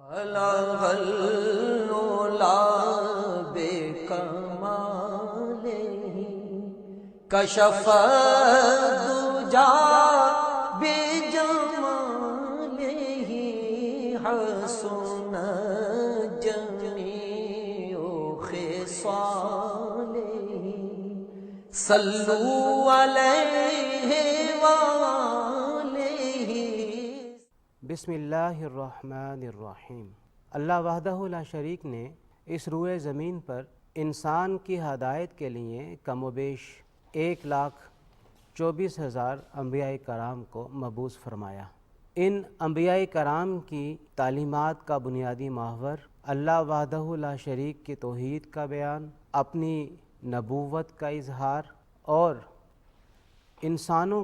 بلغ العلا بکمالہ کشف الدجا بجمالہ حسن جمیع خصالہ صلو علیہ وآلہ۔ بسم اللہ الرحمن الرحیم۔ اللہ وحدہ لا شریک نے اس روئے زمین پر انسان کی ہدایت کے لیے کم و بیش 1,24,000 انبیاء کرام کو مبعوث فرمایا۔ ان انبیاء کرام کی تعلیمات کا بنیادی محور اللہ وحدہ لا شریک کی توحید کا بیان، اپنی نبوت کا اظہار اور انسانوں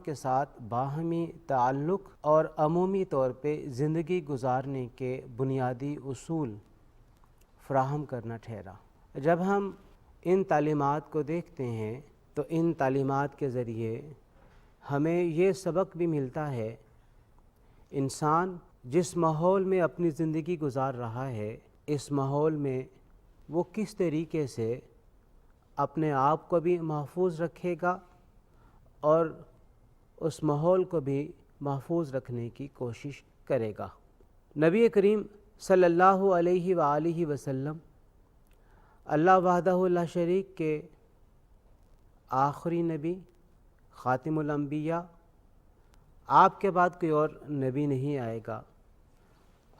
کے ساتھ باہمی تعلق اور عمومی طور پہ زندگی گزارنے کے بنیادی اصول فراہم کرنا ٹھہرا۔ جب ہم ان تعلیمات کو دیکھتے ہیں تو ان تعلیمات کے ذریعے ہمیں یہ سبق بھی ملتا ہے انسان جس ماحول میں اپنی زندگی گزار رہا ہے، اس ماحول میں وہ کس طریقے سے اپنے آپ کو بھی محفوظ رکھے گا اور اس ماحول کو بھی محفوظ رکھنے کی کوشش کرے گا۔ نبی کریم صلی اللہ علیہ وآلہ وسلم اللہ وحدہ لا شریک کے آخری نبی، خاتم الانبیاء، آپ کے بعد کوئی اور نبی نہیں آئے گا۔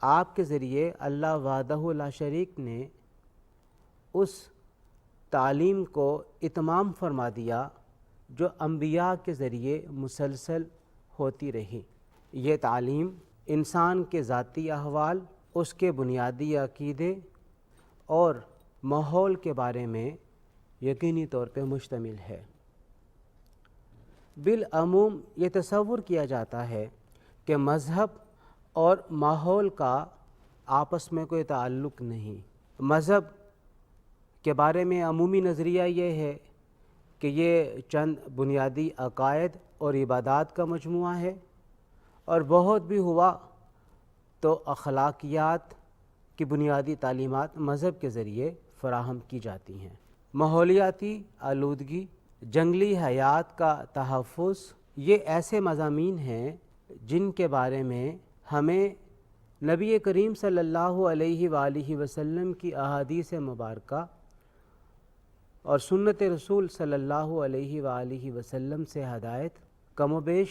آپ کے ذریعے اللہ وحدہ لا شریک نے اس تعلیم کو اتمام فرما دیا جو انبیاء کے ذریعے مسلسل ہوتی رہی۔ یہ تعلیم انسان کے ذاتی احوال، اس کے بنیادی عقیدے اور ماحول کے بارے میں یقینی طور پہ مشتمل ہے۔ بالعموم یہ تصور کیا جاتا ہے کہ مذہب اور ماحول کا آپس میں کوئی تعلق نہیں۔ مذہب کے بارے میں عمومی نظریہ یہ ہے کہ یہ چند بنیادی عقائد اور عبادات کا مجموعہ ہے، اور بہت بھی ہوا تو اخلاقیات کی بنیادی تعلیمات مذہب کے ذریعے فراہم کی جاتی ہیں۔ ماحولیاتی آلودگی، جنگلی حیات کا تحفظ، یہ ایسے مضامین ہیں جن کے بارے میں ہمیں نبی کریم صلی اللہ علیہ وآلہ وسلم کی احادیث مبارکہ اور سنت رسول صلی اللہ علیہ وآلہ وسلم سے ہدایت کم و بیش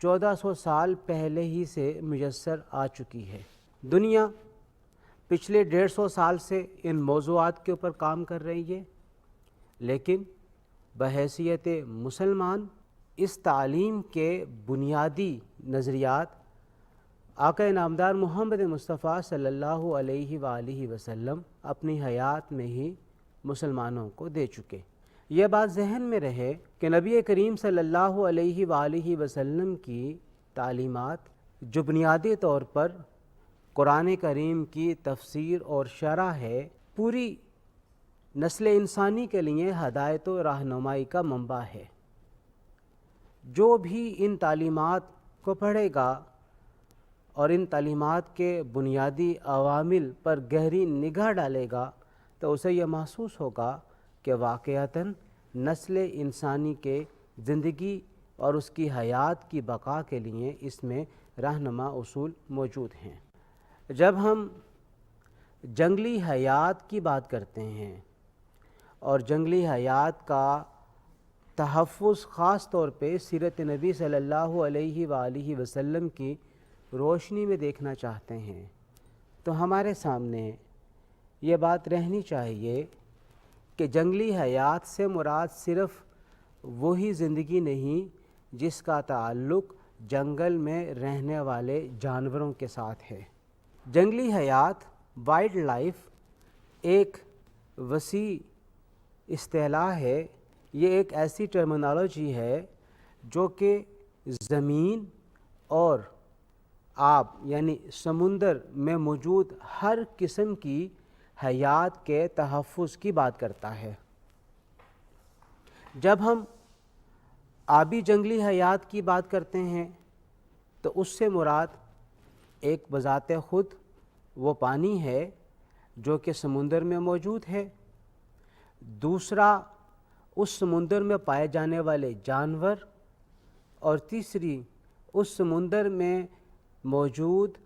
1400 سال پہلے ہی سے میسر آ چکی ہے۔ دنیا پچھلے 150 سال سے ان موضوعات کے اوپر کام کر رہی ہے، لیکن بحیثیت مسلمان اس تعلیم کے بنیادی نظریات آقا نامدار محمد مصطفیٰ صلی اللہ علیہ وآلہ وسلم اپنی حیات میں ہی مسلمانوں کو دے چکے۔ یہ بات ذہن میں رہے کہ نبی کریم صلی اللہ علیہ وآلہ وسلم کی تعلیمات جو بنیادی طور پر قرآن کریم کی تفسیر اور شرح ہے، پوری نسل انسانی کے لیے ہدایت و رہنمائی کا منبع ہے۔ جو بھی ان تعلیمات کو پڑھے گا اور ان تعلیمات کے بنیادی عوامل پر گہری نگاہ ڈالے گا تو اسے یہ محسوس ہوگا کہ واقعتاً نسل انسانی کے زندگی اور اس کی حیات کی بقا کے لیے اس میں رہنما اصول موجود ہیں۔ جب ہم جنگلی حیات کی بات کرتے ہیں اور جنگلی حیات کا تحفظ خاص طور پہ سیرت نبی صلی اللہ علیہ وآلہ وسلم کی روشنی میں دیکھنا چاہتے ہیں تو ہمارے سامنے یہ بات رہنی چاہیے کہ جنگلی حیات سے مراد صرف وہی زندگی نہیں جس کا تعلق جنگل میں رہنے والے جانوروں کے ساتھ ہے۔ جنگلی حیات، وائلڈ لائف، ایک وسیع اصطلاح ہے۔ یہ ایک ایسی ٹرمینالوجی ہے جو کہ زمین اور آب یعنی سمندر میں موجود ہر قسم کی حیات کے تحفظ کی بات کرتا ہے۔ جب ہم آبی جنگلی حیات کی بات کرتے ہیں تو اس سے مراد ایک بذات خود وہ پانی ہے جو کہ سمندر میں موجود ہے، دوسرا اس سمندر میں پائے جانے والے جانور، اور تیسری اس سمندر میں موجود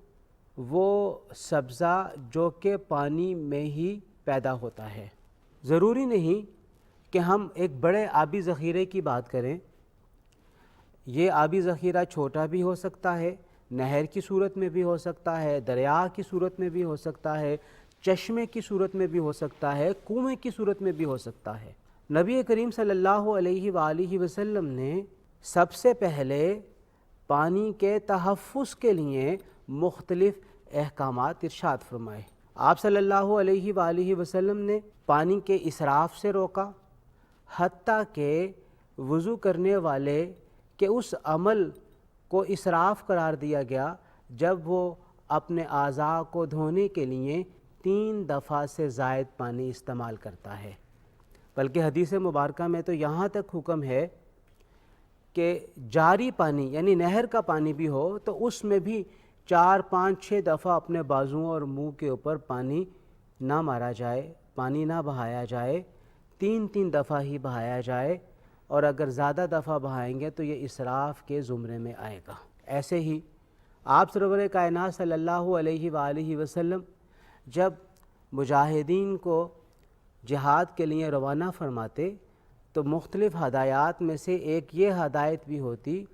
وہ سبزہ جو کہ پانی میں ہی پیدا ہوتا ہے۔ ضروری نہیں کہ ہم ایک بڑے آبی ذخیرے کی بات کریں، یہ آبی ذخیرہ چھوٹا بھی ہو سکتا ہے، نہر کی صورت میں بھی ہو سکتا ہے، دریا کی صورت میں بھی ہو سکتا ہے، چشمے کی صورت میں بھی ہو سکتا ہے، کنویں کی صورت میں بھی ہو سکتا ہے۔ نبی کریم صلی اللہ علیہ وآلہ وسلم نے سب سے پہلے پانی کے تحفظ کے لیے مختلف احکامات ارشاد فرمائے۔ آپ صلی اللہ علیہ وآلہ وسلم نے پانی کے اسراف سے روکا، حتیٰ کہ وضو کرنے والے کے اس عمل کو اسراف قرار دیا گیا جب وہ اپنے اعضاء کو دھونے کے لیے 3 دفعہ سے زائد پانی استعمال کرتا ہے۔ بلکہ حدیث مبارکہ میں تو یہاں تک حکم ہے کہ جاری پانی یعنی نہر کا پانی بھی ہو تو اس میں بھی 4، 5، 6 دفعہ اپنے بازوؤں اور منہ کے اوپر پانی نہ مارا جائے، پانی نہ بہایا جائے، 3 دفعہ ہی بہایا جائے، اور اگر زیادہ دفعہ بہائیں گے تو یہ اسراف کے زمرے میں آئے گا۔ ایسے ہی آپ سرور کائنات صلی اللہ علیہ وآلہ وسلم جب مجاہدین کو جہاد کے لیے روانہ فرماتے تو مختلف ہدایات میں سے ایک یہ ہدایت بھی ہوتی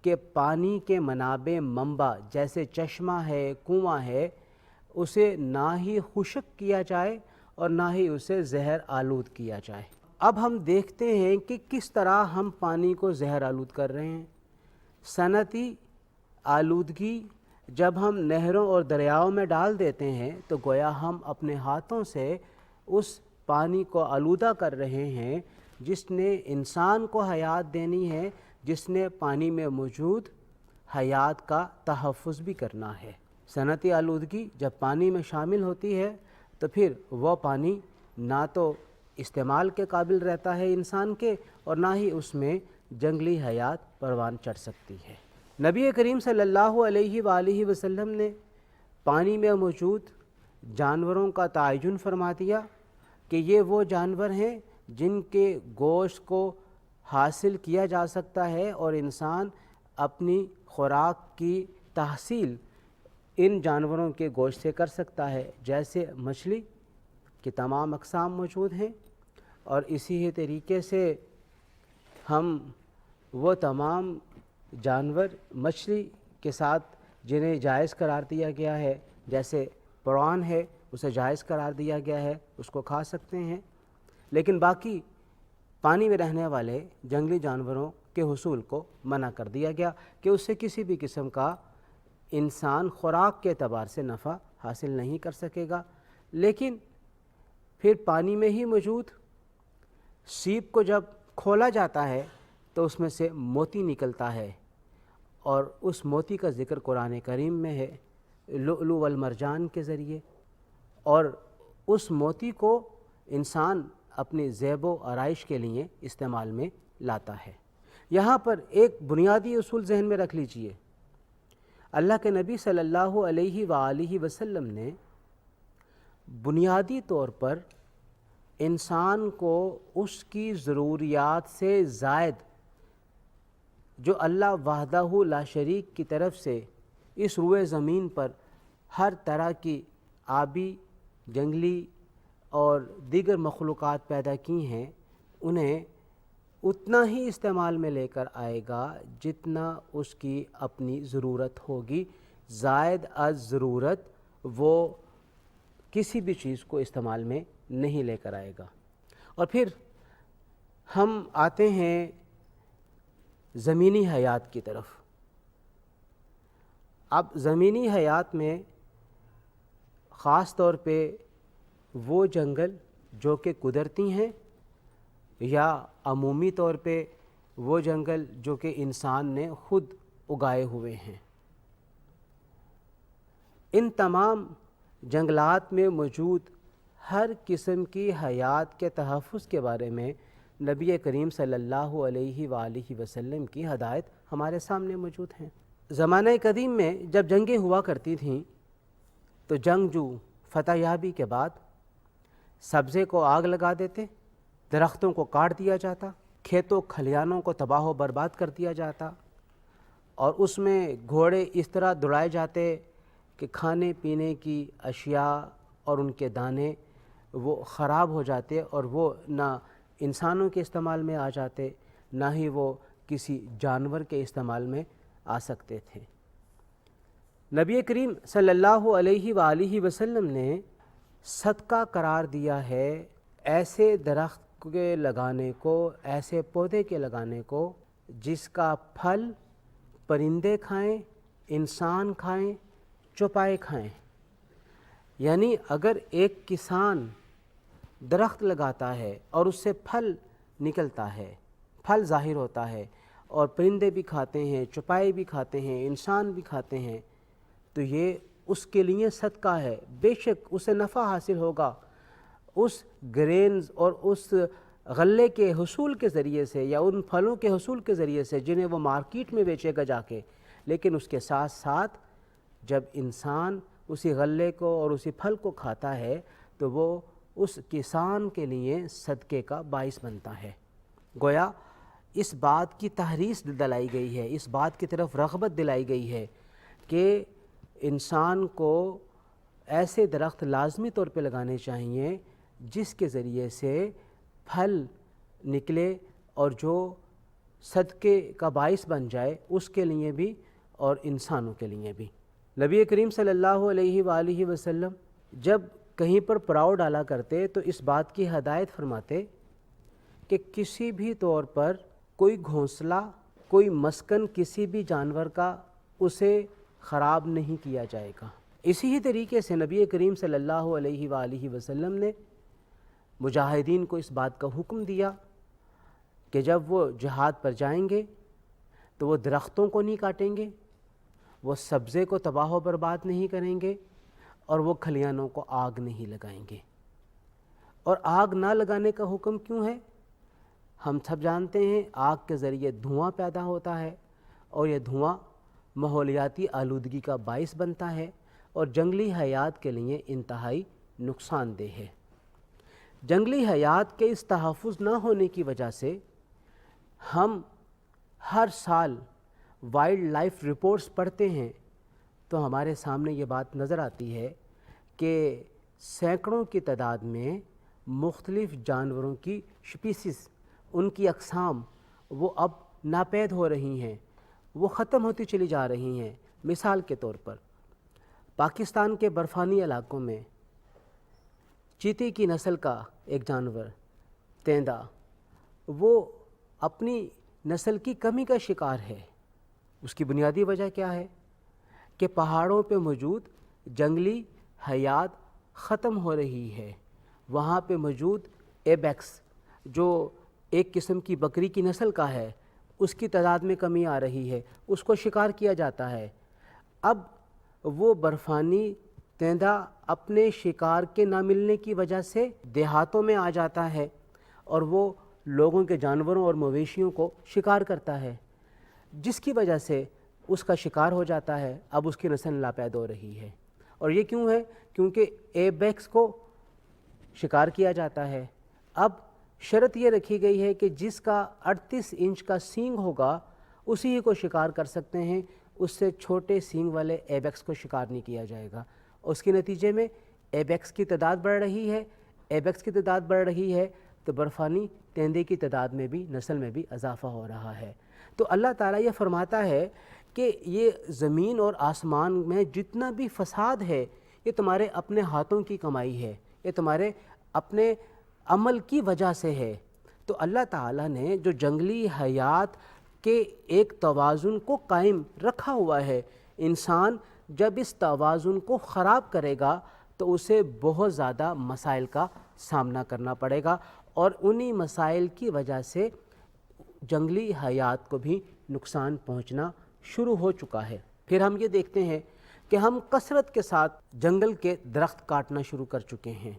کہ پانی کے منابع منبع جیسے چشمہ ہے، کنواں ہے، اسے نہ ہی خشک کیا جائے اور نہ ہی اسے زہر آلود کیا جائے۔ اب ہم دیکھتے ہیں کہ کس طرح ہم پانی کو زہر آلود کر رہے ہیں۔ صنعتی آلودگی جب ہم نہروں اور دریاؤں میں ڈال دیتے ہیں تو گویا ہم اپنے ہاتھوں سے اس پانی کو آلودہ کر رہے ہیں جس نے انسان کو حیات دینی ہے، جس نے پانی میں موجود حیات کا تحفظ بھی کرنا ہے۔ صنعتی آلودگی جب پانی میں شامل ہوتی ہے تو پھر وہ پانی نہ تو استعمال کے قابل رہتا ہے انسان کے، اور نہ ہی اس میں جنگلی حیات پروان چڑھ سکتی ہے۔ نبی کریم صلی اللہ علیہ وآلہ وسلم نے پانی میں موجود جانوروں کا تعین فرما دیا کہ یہ وہ جانور ہیں جن کے گوشت کو حاصل کیا جا سکتا ہے اور انسان اپنی خوراک کی تحصیل ان جانوروں کے گوشت سے کر سکتا ہے، جیسے مچھلی کی تمام اقسام موجود ہیں، اور اسی ہی طریقے سے ہم وہ تمام جانور مچھلی کے ساتھ جنہیں جائز قرار دیا گیا ہے، جیسے پران ہے اسے جائز قرار دیا گیا ہے، اس کو کھا سکتے ہیں، لیکن باقی پانی میں رہنے والے جنگلی جانوروں کے حصول کو منع کر دیا گیا کہ اس سے کسی بھی قسم کا انسان خوراک کے اعتبار سے نفع حاصل نہیں کر سکے گا۔ لیکن پھر پانی میں ہی موجود سیپ کو جب کھولا جاتا ہے تو اس میں سے موتی نکلتا ہے، اور اس موتی کا ذکر قرآن کریم میں ہے لؤلؤ والمرجان کے ذریعے، اور اس موتی کو انسان اپنی زیب و آرائش کے لیے استعمال میں لاتا ہے۔ یہاں پر ایک بنیادی اصول ذہن میں رکھ لیجئے، اللہ کے نبی صلی اللہ علیہ وآلہ وسلم نے بنیادی طور پر انسان کو اس کی ضروریات سے زائد جو اللہ وحدہ لا شریک کی طرف سے اس روئے زمین پر ہر طرح کی آبی، جنگلی اور دیگر مخلوقات پیدا کی ہیں، انہیں اتنا ہی استعمال میں لے کر آئے گا جتنا اس کی اپنی ضرورت ہوگی، زائد از ضرورت وہ کسی بھی چیز کو استعمال میں نہیں لے کر آئے گا۔ اور پھر ہم آتے ہیں زمینی حیات کی طرف۔ اب زمینی حیات میں خاص طور پہ وہ جنگل جو کہ قدرتی ہیں یا عمومی طور پہ وہ جنگل جو کہ انسان نے خود اگائے ہوئے ہیں، ان تمام جنگلات میں موجود ہر قسم کی حیات کے تحفظ کے بارے میں نبی کریم صلی اللہ علیہ وآلہ وسلم کی ہدایت ہمارے سامنے موجود ہیں۔ زمانہ قدیم میں جب جنگیں ہوا کرتی تھیں تو جنگجو فتح یابی کے بعد سبزے کو آگ لگا دیتے، درختوں کو کاٹ دیا جاتا، کھیتوں کھلیانوں کو تباہ و برباد کر دیا جاتا، اور اس میں گھوڑے اس طرح دوڑائے جاتے کہ کھانے پینے کی اشیاء اور ان کے دانے وہ خراب ہو جاتے، اور وہ نہ انسانوں کے استعمال میں آ جاتے، نہ ہی وہ کسی جانور کے استعمال میں آ سکتے تھے۔ نبی کریم صلی اللہ علیہ وآلہ وسلم نے صدقہ قرار دیا ہے ایسے درخت کے لگانے کو، ایسے پودے کے لگانے کو جس کا پھل پرندے کھائیں، انسان کھائیں، چوپائے کھائیں۔ یعنی اگر ایک کسان درخت لگاتا ہے اور اس سے پھل نکلتا ہے، پھل ظاہر ہوتا ہے، اور پرندے بھی کھاتے ہیں، چوپائے بھی کھاتے ہیں، انسان بھی کھاتے ہیں، تو یہ اس کے لیے صدقہ ہے۔ بے شک اسے نفع حاصل ہوگا اس گرینز اور اس غلے کے حصول کے ذریعے سے، یا ان پھلوں کے حصول کے ذریعے سے جنہیں وہ مارکیٹ میں بیچے گا جا کے، لیکن اس کے ساتھ ساتھ جب انسان اسی غلے کو اور اسی پھل کو کھاتا ہے تو وہ اس کسان کے لیے صدقے کا باعث بنتا ہے۔ گویا اس بات کی تحریص دلائی گئی ہے، اس بات کی طرف رغبت دلائی گئی ہے کہ انسان کو ایسے درخت لازمی طور پہ لگانے چاہیے جس کے ذریعے سے پھل نکلے اور جو صدقے کا باعث بن جائے، اس کے لیے بھی اور انسانوں کے لیے بھی۔ نبی کریم صلی اللہ علیہ وآلہ وسلم جب کہیں پر پڑاؤ ڈالا کرتے تو اس بات کی ہدایت فرماتے کہ کسی بھی طور پر کوئی گھونسلہ، کوئی مسکن کسی بھی جانور کا اسے خراب نہیں کیا جائے گا۔ اسی ہی طریقے سے نبی کریم صلی اللہ علیہ وآلہ وسلم نے مجاہدین کو اس بات کا حکم دیا کہ جب وہ جہاد پر جائیں گے تو وہ درختوں کو نہیں کاٹیں گے، وہ سبزے کو تباہ و برباد نہیں کریں گے، اور وہ کھلیانوں کو آگ نہیں لگائیں گے۔ اور آگ نہ لگانے کا حکم کیوں ہے؟ ہم سب جانتے ہیں آگ کے ذریعے دھواں پیدا ہوتا ہے، اور یہ دھواں ماحولیاتی آلودگی کا باعث بنتا ہے اور جنگلی حیات کے لیے انتہائی نقصان دہ ہے۔ جنگلی حیات کے اس تحفظ نہ ہونے کی وجہ سے ہم ہر سال وائلڈ لائف رپورٹس پڑھتے ہیں تو ہمارے سامنے یہ بات نظر آتی ہے کہ سینکڑوں کی تعداد میں مختلف جانوروں کی سپیسیز، ان کی اقسام وہ اب ناپید ہو رہی ہیں، وہ ختم ہوتی چلی جا رہی ہیں۔ مثال کے طور پر پاکستان کے برفانی علاقوں میں چیتے کی نسل کا ایک جانور تیندا، وہ اپنی نسل کی کمی کا شکار ہے۔ اس کی بنیادی وجہ کیا ہے کہ پہاڑوں پہ موجود جنگلی حیات ختم ہو رہی ہے۔ وہاں پہ موجود ایبیکس جو ایک قسم کی بکری کی نسل کا ہے، اس کی تعداد میں کمی آ رہی ہے، اس کو شکار کیا جاتا ہے۔ اب وہ برفانی تیندا اپنے شکار کے نہ ملنے کی وجہ سے دیہاتوں میں آ جاتا ہے اور وہ لوگوں کے جانوروں اور مویشیوں کو شکار کرتا ہے، جس کی وجہ سے اس کا شکار ہو جاتا ہے۔ اب اس کی نسل ناپید ہو رہی ہے، اور یہ کیوں ہے؟ کیونکہ ایبیکس کو شکار کیا جاتا ہے۔ اب شرط یہ رکھی گئی ہے کہ جس کا 38 انچ کا سینگ ہوگا اسی کو شکار کر سکتے ہیں، اس سے چھوٹے سینگ والے ایبیکس کو شکار نہیں کیا جائے گا۔ اس کے نتیجے میں ایبیکس کی تعداد بڑھ رہی ہے، ایبیکس کی تعداد بڑھ رہی ہے تو برفانی تیندے کی تعداد میں بھی، نسل میں بھی اضافہ ہو رہا ہے۔ تو اللہ تعالیٰ یہ فرماتا ہے کہ یہ زمین اور آسمان میں جتنا بھی فساد ہے یہ تمہارے اپنے ہاتھوں کی کمائی ہے، یہ تمہارے اپنے عمل کی وجہ سے ہے۔ تو اللہ تعالیٰ نے جو جنگلی حیات کے ایک توازن کو قائم رکھا ہوا ہے، انسان جب اس توازن کو خراب کرے گا تو اسے بہت زیادہ مسائل کا سامنا کرنا پڑے گا، اور انہی مسائل کی وجہ سے جنگلی حیات کو بھی نقصان پہنچنا شروع ہو چکا ہے۔ پھر ہم یہ دیکھتے ہیں کہ ہم کثرت کے ساتھ جنگل کے درخت کاٹنا شروع کر چکے ہیں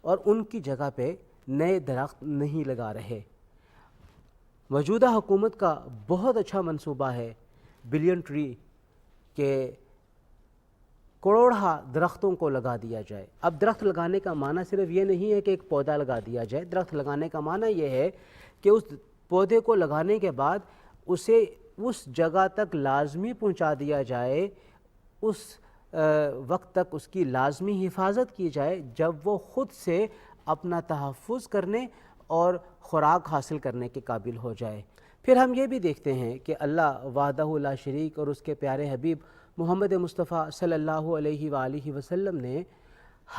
اور ان کی جگہ پہ نئے درخت نہیں لگا رہے۔ موجودہ حکومت کا بہت اچھا منصوبہ ہے بلین ٹری کہ کروڑہ درختوں کو لگا دیا جائے۔ اب درخت لگانے کا معنی صرف یہ نہیں ہے کہ ایک پودا لگا دیا جائے، درخت لگانے کا معنی یہ ہے کہ اس پودے کو لگانے کے بعد اسے اس جگہ تک لازمی پہنچا دیا جائے، اس وقت تک اس کی لازمی حفاظت کی جائے جب وہ خود سے اپنا تحفظ کرنے اور خوراک حاصل کرنے کے قابل ہو جائے۔ پھر ہم یہ بھی دیکھتے ہیں کہ اللہ وحدہ لا شریک اور اس کے پیارے حبیب محمد مصطفیٰ صلی اللہ علیہ وآلہ وسلم نے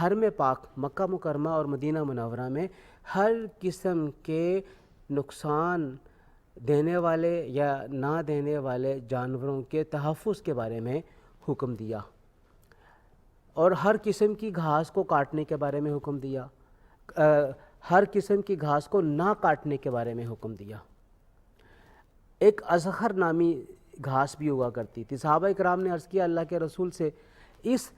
حرم پاک مکہ مکرمہ اور مدینہ منورہ میں ہر قسم کے نقصان دینے والے یا نہ دینے والے جانوروں کے تحفظ کے بارے میں حکم دیا، اور ہر قسم کی گھاس کو کاٹنے کے بارے میں حکم دیا، ہر قسم کی گھاس کو نہ کاٹنے کے بارے میں حکم دیا۔ ایک ازخر نامی گھاس بھی ہوا کرتی تھی، صحابہ کرام نے عرض کیا اللہ کے رسول سے اس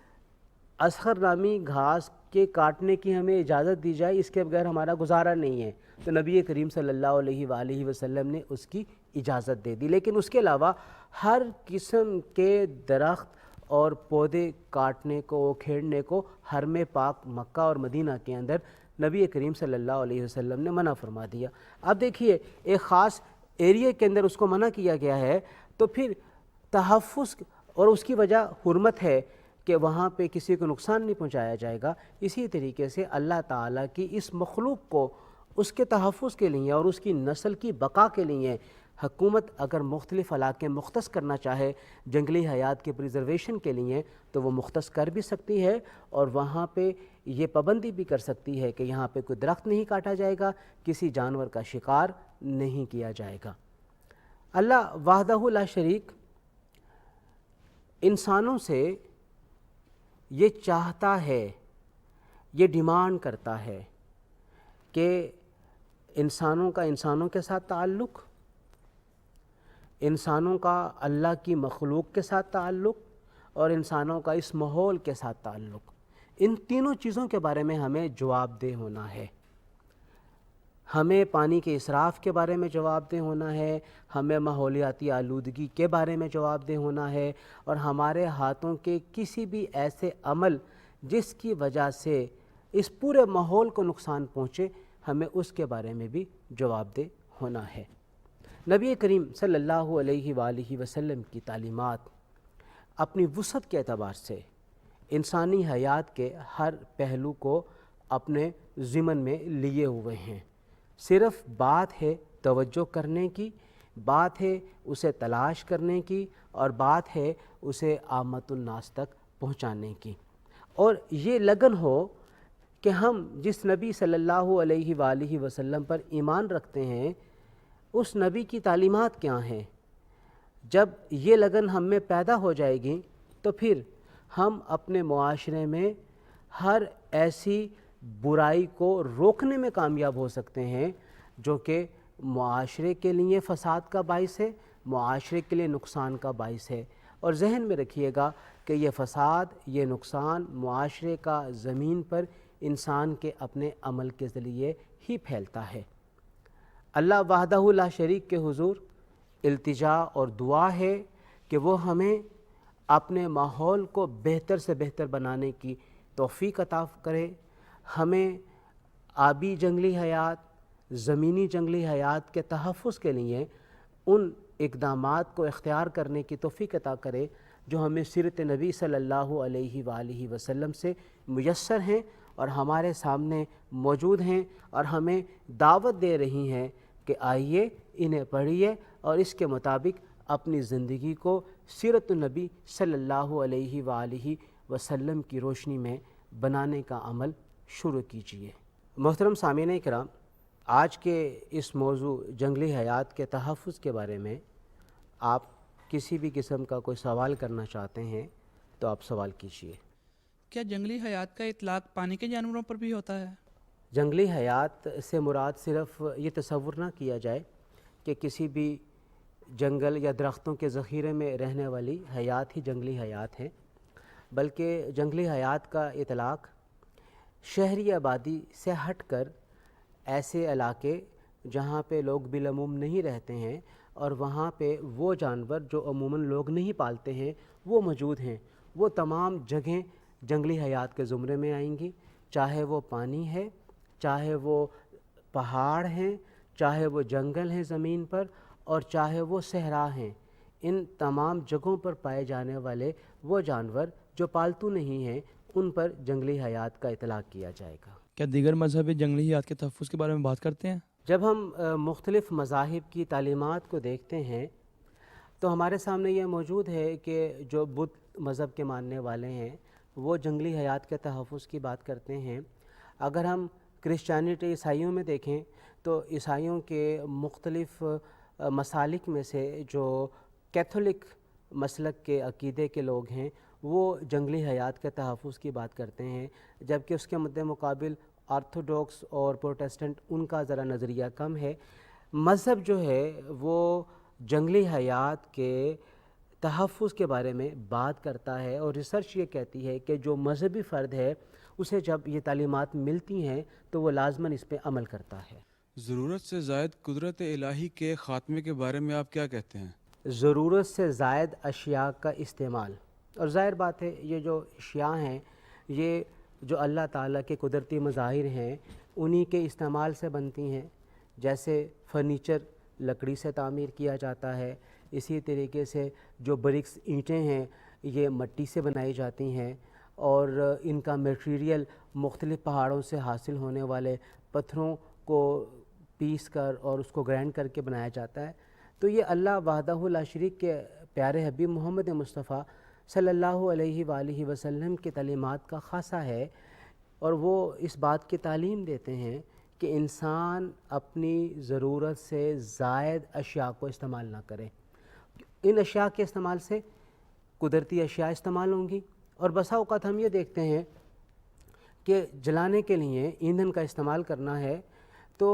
ازخر نامی گھاس کے کاٹنے کی ہمیں اجازت دی جائے، اس کے بغیر ہمارا گزارا نہیں ہے، تو نبی کریم صلی اللہ علیہ وآلہ وسلم نے اس کی اجازت دے دی۔ لیکن اس کے علاوہ ہر قسم کے درخت اور پودے کاٹنے کو، کھیڑنے کو حرم پاک مکہ اور مدینہ کے اندر نبی کریم صلی اللہ علیہ وسلم نے منع فرما دیا۔ اب دیکھیے ایک خاص ایریے کے اندر اس کو منع کیا گیا ہے، تو پھر تحفظ اور اس کی وجہ حرمت ہے کہ وہاں پہ کسی کو نقصان نہیں پہنچایا جائے گا۔ اسی طریقے سے اللہ تعالیٰ کی اس مخلوق کو اس کے تحفظ کے لیے اور اس کی نسل کی بقا کے لیے حکومت اگر مختلف علاقے مختص کرنا چاہے جنگلی حیات کے پریزرویشن کے لیے تو وہ مختص کر بھی سکتی ہے، اور وہاں پہ یہ پابندی بھی کر سکتی ہے کہ یہاں پہ کوئی درخت نہیں کاٹا جائے گا، کسی جانور کا شکار نہیں کیا جائے گا۔ اللہ وحدہ لا شریک انسانوں سے یہ چاہتا ہے، یہ ڈیمانڈ کرتا ہے کہ انسانوں کا انسانوں کے ساتھ تعلق، انسانوں کا اللہ کی مخلوق کے ساتھ تعلق، اور انسانوں کا اس ماحول کے ساتھ تعلق، ان تینوں چیزوں کے بارے میں ہمیں جواب دہ ہونا ہے۔ ہمیں پانی کے اسراف کے بارے میں جواب دہ ہونا ہے، ہمیں ماحولیاتی آلودگی کے بارے میں جواب دہ ہونا ہے، اور ہمارے ہاتھوں کے کسی بھی ایسے عمل جس کی وجہ سے اس پورے ماحول کو نقصان پہنچے، ہمیں اس کے بارے میں بھی جواب دہ ہونا ہے۔ نبی کریم صلی اللہ علیہ وآلہ وسلم کی تعلیمات اپنی وسعت کے اعتبار سے انسانی حیات کے ہر پہلو کو اپنے ضمن میں لیے ہوئے ہیں۔ صرف بات ہے توجہ کرنے کی، بات ہے اسے تلاش کرنے کی، اور بات ہے اسے عامت الناس تک پہنچانے کی، اور یہ لگن ہو کہ ہم جس نبی صلی اللہ علیہ وآلہ وسلم پر ایمان رکھتے ہیں اس نبی کی تعلیمات کیا ہیں۔ جب یہ لگن ہم میں پیدا ہو جائے گی تو پھر ہم اپنے معاشرے میں ہر ایسی برائی کو روکنے میں کامیاب ہو سکتے ہیں جو کہ معاشرے کے لیے فساد کا باعث ہے، معاشرے کے لیے نقصان کا باعث ہے۔ اور ذہن میں رکھیے گا کہ یہ فساد، یہ نقصان معاشرے کا زمین پر انسان کے اپنے عمل کے ذریعے ہی پھیلتا ہے۔ اللہ وحدہ لا شریک کے حضور التجا اور دعا ہے کہ وہ ہمیں اپنے ماحول کو بہتر سے بہتر بنانے کی توفیق عطا کرے، ہمیں آبی جنگلی حیات، زمینی جنگلی حیات کے تحفظ کے لیے ان اقدامات کو اختیار کرنے کی توفیق عطا کرے جو ہمیں سیرت نبی صلی اللہ علیہ وآلہ وسلم سے میسر ہیں اور ہمارے سامنے موجود ہیں، اور ہمیں دعوت دے رہی ہیں کہ آئیے انہیں پڑھیے اور اس کے مطابق اپنی زندگی کو سیرت النبی صلی اللہ علیہ وآلہ وسلم کی روشنی میں بنانے کا عمل شروع کیجیے۔ محترم سامعین کرام، آج کے اس موضوع جنگلی حیات کے تحفظ کے بارے میں آپ کسی بھی قسم کا کوئی سوال کرنا چاہتے ہیں تو آپ سوال کیجیے۔ کیا جنگلی حیات کا اطلاق پانی کے جانوروں پر بھی ہوتا ہے؟ جنگلی حیات سے مراد صرف یہ تصور نہ کیا جائے کہ کسی بھی جنگل یا درختوں کے ذخیرے میں رہنے والی حیات ہی جنگلی حیات ہیں، بلکہ جنگلی حیات کا اطلاق شہری آبادی سے ہٹ کر ایسے علاقے جہاں پہ لوگ بالعموم نہیں رہتے ہیں اور وہاں پہ وہ جانور جو عموماً لوگ نہیں پالتے ہیں وہ موجود ہیں، وہ تمام جگہیں جنگلی حیات کے زمرے میں آئیں گی، چاہے وہ پانی ہے، چاہے وہ پہاڑ ہیں، چاہے وہ جنگل ہیں زمین پر، اور چاہے وہ صحرا ہیں۔ ان تمام جگہوں پر پائے جانے والے وہ جانور جو پالتو نہیں ہیں، ان پر جنگلی حیات کا اطلاق کیا جائے گا۔ کیا دیگر مذہب جنگلی حیات کے تحفظ کے بارے میں بات کرتے ہیں؟ جب ہم مختلف مذاہب کی تعلیمات کو دیکھتے ہیں تو ہمارے سامنے یہ موجود ہے کہ جو بدھ مذہب کے ماننے والے ہیں وہ جنگلی حیات کے تحفظ کی بات کرتے ہیں۔ اگر ہم کرسچینٹی عیسائیوں میں دیکھیں تو عیسائیوں کے مختلف مسالک میں سے جو کیتھولک مسلک کے عقیدے کے لوگ ہیں وہ جنگلی حیات کے تحفظ کی بات کرتے ہیں، جبکہ اس کے مد مقابل آرتھوڈوکس اور پروٹیسٹنٹ ان کا ذرا نظریہ کم ہے۔ مذہب جو ہے وہ جنگلی حیات کے تحفظ کے بارے میں بات کرتا ہے، اور ریسرچ یہ کہتی ہے کہ جو مذہبی فرد ہے اسے جب یہ تعلیمات ملتی ہیں تو وہ لازماً اس پہ عمل کرتا ہے۔ ضرورت سے زائد قدرت الہی کے خاتمے کے بارے میں آپ کیا کہتے ہیں؟ ضرورت سے زائد اشیاء کا استعمال، اور ظاہر بات ہے یہ جو اشیاء ہیں یہ جو اللہ تعالیٰ کے قدرتی مظاہر ہیں انہی کے استعمال سے بنتی ہیں، جیسے فرنیچر لکڑی سے تعمیر کیا جاتا ہے، اسی طریقے سے جو برکس اینٹیں ہیں یہ مٹی سے بنائی جاتی ہیں، اور ان کا میٹیریل مختلف پہاڑوں سے حاصل ہونے والے پتھروں کو پیس کر اور اس کو گرائنڈ کر کے بنایا جاتا ہے۔ تو یہ اللہ وحدہ لا شریک کے پیارے حبیب محمد مصطفیٰ صلی اللہ علیہ وآلہ وسلم کی تعلیمات کا خاصہ ہے، اور وہ اس بات کی تعلیم دیتے ہیں کہ انسان اپنی ضرورت سے زائد اشیاء کو استعمال نہ کرے۔ ان اشیاء کے استعمال سے قدرتی اشیاء استعمال ہوں گی، اور بسا اوقات ہم یہ دیکھتے ہیں کہ جلانے کے لیے ایندھن کا استعمال کرنا ہے تو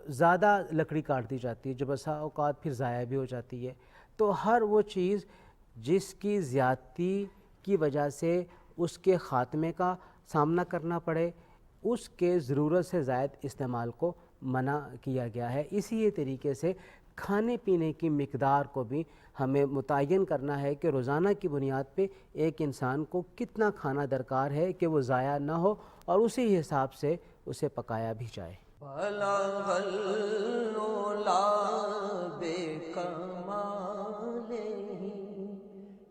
زیادہ لکڑی کاٹ دی جاتی ہے جو بسا اوقات پھر ضائع بھی ہو جاتی ہے۔ تو ہر وہ چیز جس کی زیادتی کی وجہ سے اس کے خاتمے کا سامنا کرنا پڑے، اس کے ضرورت سے زائد استعمال کو منع کیا گیا ہے۔ اسی طریقے سے کھانے پینے کی مقدار کو بھی ہمیں متعین کرنا ہے کہ روزانہ کی بنیاد پہ ایک انسان کو کتنا کھانا درکار ہے کہ وہ ضائع نہ ہو، اور اسی حساب سے اسے پکایا بھی جائے۔ بلغ العلا بکمالہ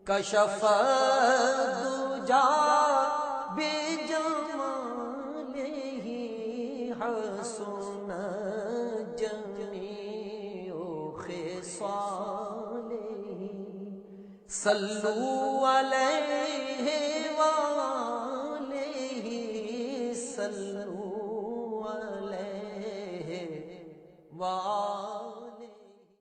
کشف الدجا بجمالہ حسن جمیع خصالہ صلو علیہ وآلہ صلو علیہ وآلہ